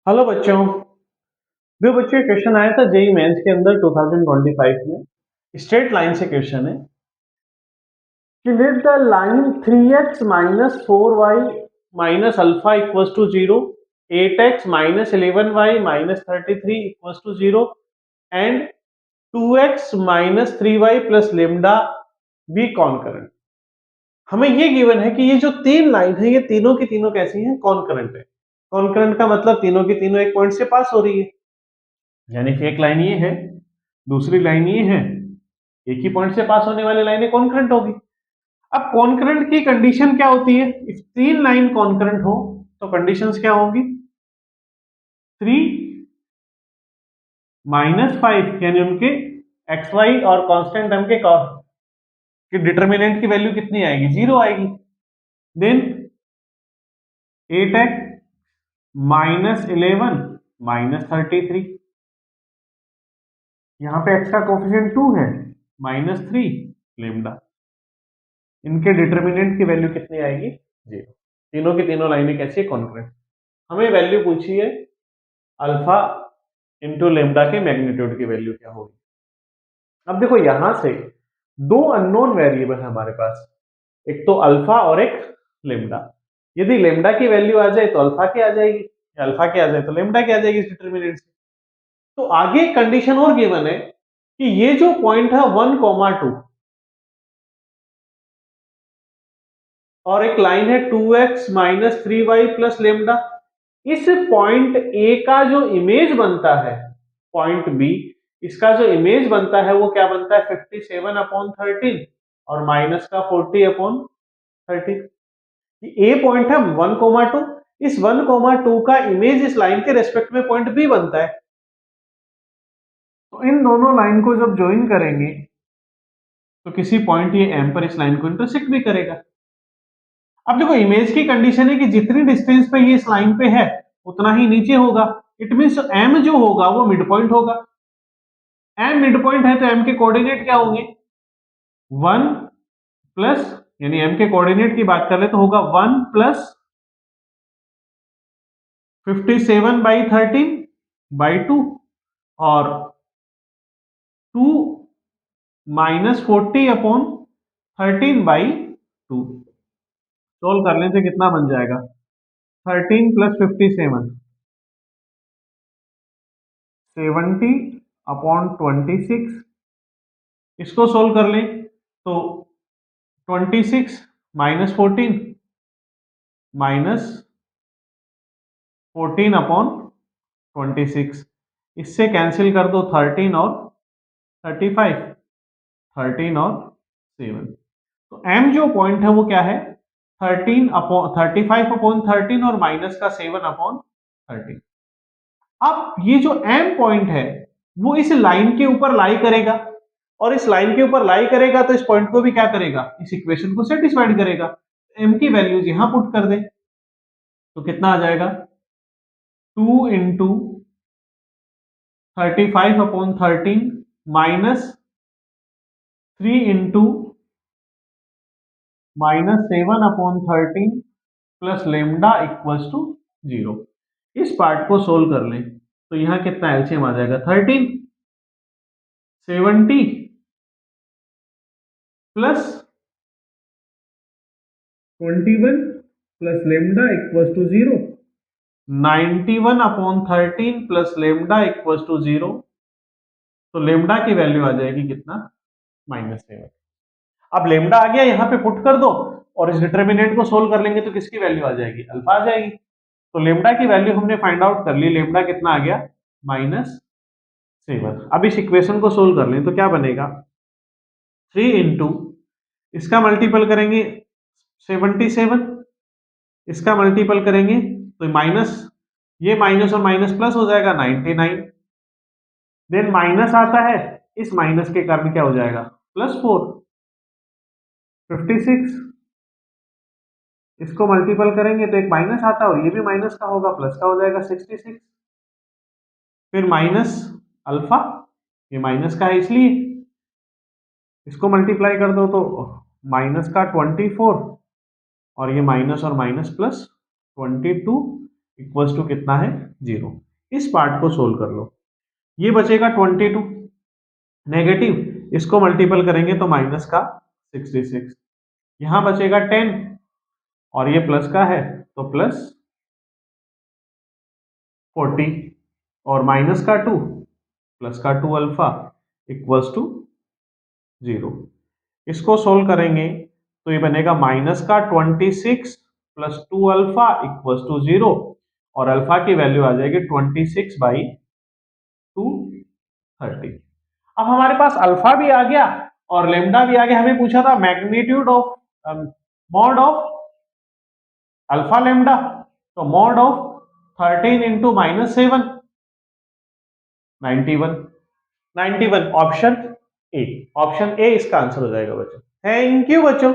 Hello बच्चों। जो बच्चे क्वेश्चन आया था जेई मेंस के अंदर 2025 में स्ट्रेट लाइन से क्वेश्चन है कि let the line 3x minus 4y minus alpha equals to 0, 8x minus 11y minus 33 equals to 0 and 2x minus 3y plus lambda be concurrent. हमें ये गिवन है कि ये जो तीन लाइन है ये तीनों की तीनों कैसी हैं? कॉन्करेंट है। कॉन्करेंट का मतलब तीनों की तीनों एक पॉइंट से पास हो रही है, यानी कि एक लाइन ये है, दूसरी लाइन ये है, एक ही पॉइंट से पास होने वाली लाइनें कॉन्करेंट होगी। अब कॉन्करेंट की कंडीशन क्या होती है? इस तीन लाइन कॉन्करेंट हो तो कंडीशंस क्या होंगी? 3 - 5 यानी उनके एक्स वाई और कांस्टेंट टर्म के डिटर्मिनेंट की वैल्यू कितनी आएगी? 0 आएगी। देन 8x माइनस 11 माइनस 33, यहां पे x का कोफिशिएंट 2 है, -3 लेमडा, इनके डिटर्मिनेंट की वैल्यू कितनी आएगी? 0। तीनों की तीनों लाइनें कैसी है? कॉन्करेंट। हमें वैल्यू पूछी है अल्फा इंटू लेमडा के मैग्नीट्यूड की वैल्यू क्या होगी। अब देखो यहां से दो अननोन वेरिएबल है हमारे पास, एक तो अल्फा और एक लेमडा। यदि लेमडा की वैल्यू आ जाए तो अल्फा की आ जाएगी, या अल्फा की आ जाए तो लेमडा की आ जाएगी इस डिटर्मिनेंट से। तो आगे एक कंडीशन और गिवन है कि ये जो पॉइंट है 1, 2 और एक लाइन है 2x minus 3y plus lambda, इस पॉइंट ए का जो इमेज बनता है पॉइंट बी, इसका जो इमेज बनता है वो क्या बनता है? 57/13 और माइनस का 40/13। ए पॉइंट है 1, 2, इस 1, 2 का इमेज इस लाइन के रेस्पेक्ट में पॉइंट बी बनता है। तो इन दोनों लाइन को जब ज्वाइन करेंगे तो किसी पॉइंट ये एम पर इस लाइन को इंटरसेक्ट भी करेगा। अब देखो इमेज की कंडीशन है कि जितनी डिस्टेंस पे ये इस लाइन पे है उतना ही नीचे होगा। इट मींस एम जो होगा वो मिड पॉइंट होगा। एम मिड पॉइंट है तो एम के कोऑर्डिनेट क्या होंगे? 1 प्लस, यानी एम के कोऑर्डिनेट की बात कर ले तो होगा 1 प्लस 57/13/2 और 2 माइनस 40/13/2। सोल्व करने से कितना बन जाएगा? 13 प्लस 57, 70/26। इसको सोल्व कर लें तो 26 माइनस 14 माइनस 14/26, इससे कैंसिल कर दो 13 और 35, 13 और 7। तो m जो पॉइंट है वो क्या है? 35/13 और माइनस का 7/13। अब ये जो m पॉइंट है वो इस लाइन के ऊपर लाई करेगा, और इस लाइन के ऊपर लाई करेगा तो इस पॉइंट को भी क्या करेगा? इस इक्वेशन को सेटिस्फाइड करेगा। m की वैल्यूज यहां पुट कर दें तो कितना आ जाएगा? 2 into 35/13 minus 3 into -7/13 plus lambda equals to 0। इस पार्ट को सोल्व कर लें तो यहां कितना एलसीएम आ जाएगा? 13, 70 plus 21 plus lambda equals to 0, 91/13 plus lambda equals to 0। तो लेमडा की वैल्यू आ जाएगी कितना? -7। अब लेमडा आ गया, यहां पे पुट कर दो और इस डिटर्मिनेंट को सोल्व कर लेंगे तो किसकी वैल्यू आ जाएगी? अल्फा आ जाएगी। तो लेमडा की वैल्यू हमने फाइंड आउट कर ली। लेमडा कितना आ गया? -7। अब इस इक्वेशन को सोल्व कर लें तो क्या बनेगा? 3 इंटू, इसका मल्टीपल करेंगे 77, इसका मल्टीपल करेंगे तो माइनस, ये माइनस और माइनस प्लस हो जाएगा 99। देन माइनस आता है, इस माइनस के कारण क्या हो जाएगा? +4, 56, इसको मल्टीपल करेंगे तो एक माइनस आता है और ये भी माइनस का होगा, प्लस का हो जाएगा 66। फिर माइनस अल्फा, ये माइनस का है इसलिए इसको मल्टीप्लाई कर दो तो माइनस का 24 और ये माइनस और माइनस प्लस 22 इक्वल्स टू कितना है 0। इस पार्ट को सोल्व कर लो। ये बचेगा 22 नेगेटिव, इसको मल्टीपल करेंगे तो माइनस का 66, यहां बचेगा 10 और ये प्लस का है तो प्लस 40 और माइनस का 2 प्लस का 2 अल्फा इक्वल्स टू 0। इसको सोल्व करेंगे तो ये बनेगा माइनस का 26 प्लस 2 अल्फा इक्वल्स टू 0 और अल्फा की वैल्यू आ जाएगी 26/230। अब हमारे पास अल्फा भी आ गया और लेमडा भी आ गया। हमें पूछा था magnitude of mod of alpha lambda, तो mod of 13 into -7 91, 91 option A, option A इसका आंसर हो जाएगा बच्चों। थैंक यू बच्चों।